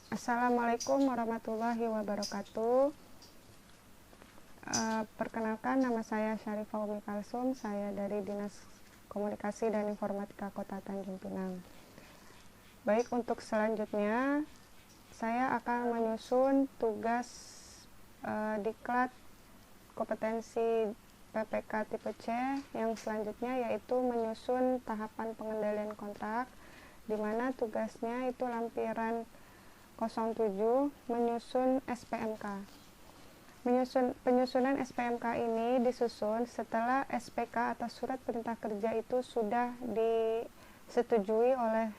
Assalamualaikum warahmatullahi wabarakatuh. Perkenalkan, nama saya Syarifah Umi Kalsum. Saya dari Dinas Komunikasi dan Informatika Kota Tanjung Pinang. Baik, untuk selanjutnya saya akan menyusun tugas diklat kompetensi PPK tipe C yang selanjutnya, yaitu menyusun tahapan pengendalian kontrak, di mana tugasnya itu lampiran 07, menyusun SPMK. Penyusunan SPMK ini disusun setelah SPK atau surat perintah kerja itu sudah disetujui oleh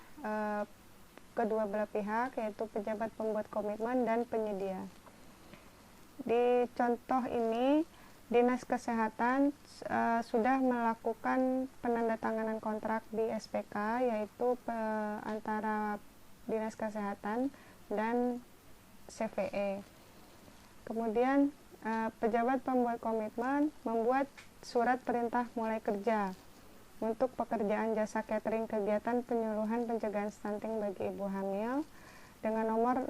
kedua belah pihak, yaitu pejabat pembuat komitmen dan penyedia. Di contoh ini, Dinas Kesehatan sudah melakukan penandatanganan kontrak di SPK, yaitu antara Dinas Kesehatan dan CVE. Kemudian pejabat pembuat komitmen membuat surat perintah mulai kerja untuk pekerjaan jasa catering kegiatan penyuluhan pencegahan stunting bagi ibu hamil dengan nomor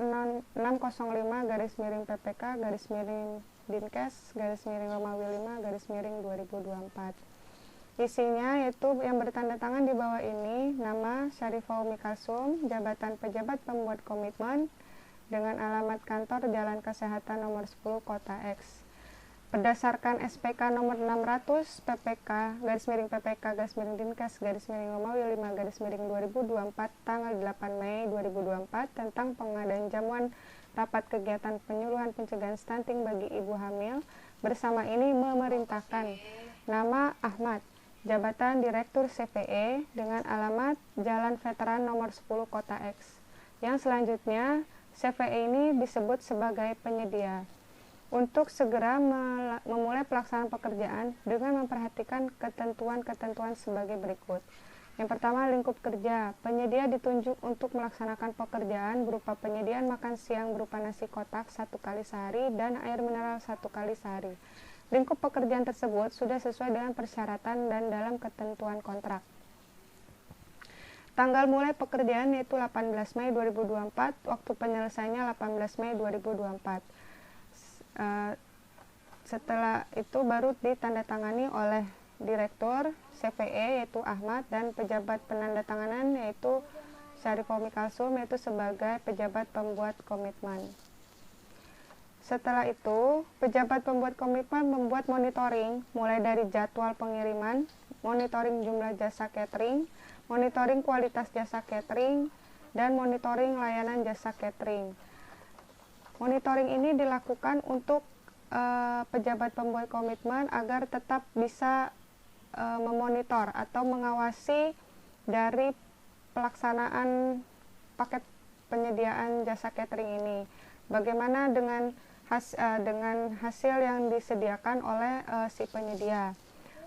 605-PPK-Dinkes-Romawi 5-2024. Isinya yaitu yang bertanda tangan di bawah ini, nama Syarifah Umi Kalsum, jabatan pejabat pembuat komitmen, dengan alamat kantor Jalan Kesehatan nomor 10 Kota X. Berdasarkan SPK nomor 600 PPK-Dinkes-Romawi 5-2024 tanggal 8 Mei 2024 tentang pengadaan jamuan rapat kegiatan penyuluhan pencegahan stunting bagi ibu hamil, bersama ini memerintahkan nama Ahmad, jabatan Direktur CVE, dengan alamat Jalan Veteran nomor 10 Kota X. Yang selanjutnya, CVE ini disebut sebagai penyedia. Untuk segera memulai pelaksanaan pekerjaan dengan memperhatikan ketentuan-ketentuan sebagai berikut. Yang pertama, lingkup kerja. Penyedia ditunjuk untuk melaksanakan pekerjaan berupa penyediaan makan siang berupa nasi kotak 1 kali sehari dan air mineral 1 kali sehari. Lingkup pekerjaan tersebut sudah sesuai dengan persyaratan dan dalam ketentuan kontrak. Tanggal mulai pekerjaan yaitu 18 Mei 2024, waktu penyelesaiannya 18 Mei 2024. Setelah itu baru ditandatangani oleh Direktur CVE yaitu Ahmad dan pejabat penandatanganan yaitu Syarifah Umi Kalsum, yaitu sebagai pejabat pembuat komitmen. Setelah itu, pejabat pembuat komitmen membuat monitoring mulai dari jadwal pengiriman, monitoring jumlah jasa catering, monitoring kualitas jasa catering, dan monitoring layanan jasa catering. Monitoring ini dilakukan untuk pejabat pembuat komitmen agar tetap bisa memonitor atau mengawasi dari pelaksanaan paket penyediaan jasa catering ini. Bagaimana dengan hasil yang disediakan oleh si penyedia,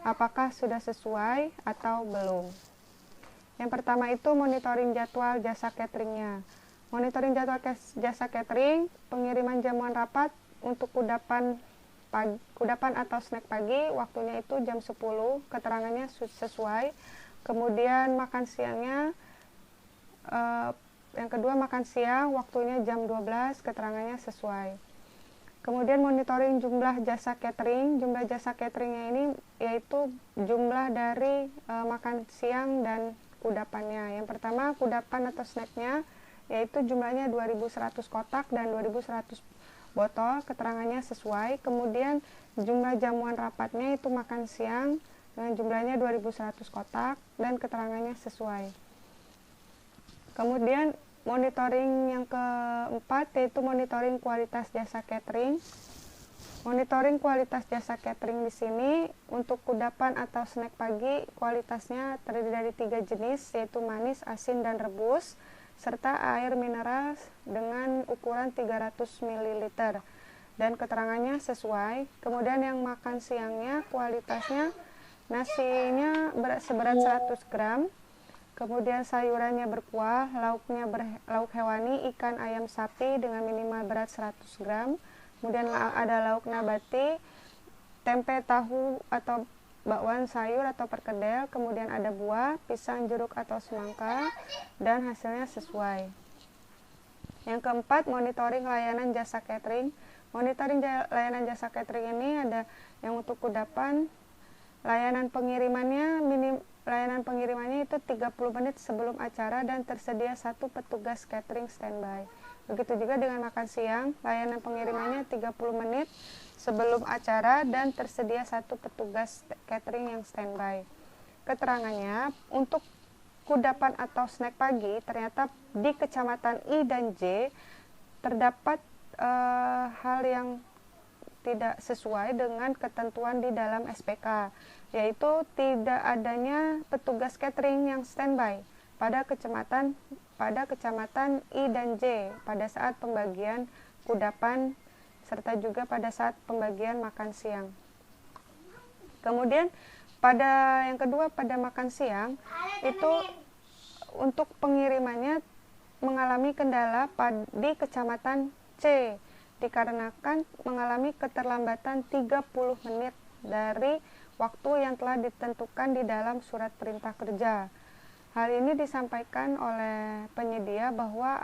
apakah sudah sesuai atau belum. Yang pertama itu monitoring jadwal jasa cateringnya. Monitoring jadwal jasa catering, pengiriman jamuan rapat untuk kudapan atau snack pagi, waktunya itu jam 10, keterangannya sesuai. Kemudian makan siangnya, yang kedua makan siang, waktunya jam 12, keterangannya sesuai. Kemudian monitoring jumlah jasa catering. Jumlah jasa cateringnya ini yaitu jumlah dari makan siang dan kudapannya. Yang pertama, kudapan atau snacknya yaitu jumlahnya 2100 kotak dan 2100 botol, keterangannya sesuai. Kemudian jumlah jamuan rapatnya itu makan siang dengan jumlahnya 2100 kotak dan keterangannya sesuai. Kemudian monitoring yang keempat yaitu monitoring kualitas jasa catering. Monitoring kualitas jasa catering di sini untuk kudapan atau snack pagi, kualitasnya terdiri dari 3 jenis, yaitu manis, asin, dan rebus, serta air mineral dengan ukuran 300 ml dan keterangannya sesuai. Kemudian yang makan siangnya kualitasnya nasinya seberat 100 gram, kemudian sayurannya berkuah, lauknya lauk hewani, ikan, ayam, sapi dengan minimal berat 100 gram, kemudian ada lauk nabati, tempe, tahu atau bakwan sayur atau perkedel, kemudian ada buah, pisang, jeruk atau semangka, dan hasilnya sesuai. Yang keempat, monitoring layanan jasa catering. Monitoring layanan jasa catering ini ada yang untuk kudapan, layanan pengirimannya itu 30 menit sebelum acara dan tersedia 1 petugas catering standby. Begitu juga dengan makan siang, layanan pengirimannya 30 menit sebelum acara dan tersedia 1 petugas catering yang standby. Keterangannya, untuk kudapan atau snack pagi, ternyata di Kecamatan I dan J terdapat hal yang tidak sesuai dengan ketentuan di dalam SPK, yaitu tidak adanya petugas catering yang standby pada kecamatan I dan J pada saat pembagian kudapan serta juga pada saat pembagian makan siang. Kemudian yang kedua, pada makan siang itu untuk pengirimannya mengalami kendala di Kecamatan C dikarenakan mengalami keterlambatan 30 menit dari waktu yang telah ditentukan di dalam surat perintah kerja. Hal ini disampaikan oleh penyedia bahwa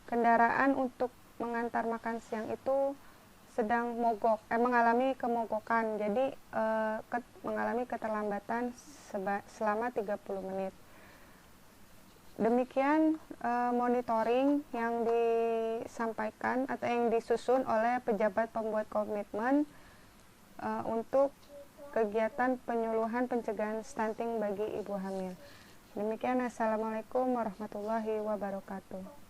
kendaraan untuk mengantar makan siang itu sedang mengalami kemogokan, jadi mengalami keterlambatan selama 30 menit. Demikian monitoring yang disampaikan atau yang disusun oleh pejabat pembuat komitmen untuk kegiatan penyuluhan pencegahan stunting bagi ibu hamil. Demikian, assalamualaikum warahmatullahi wabarakatuh.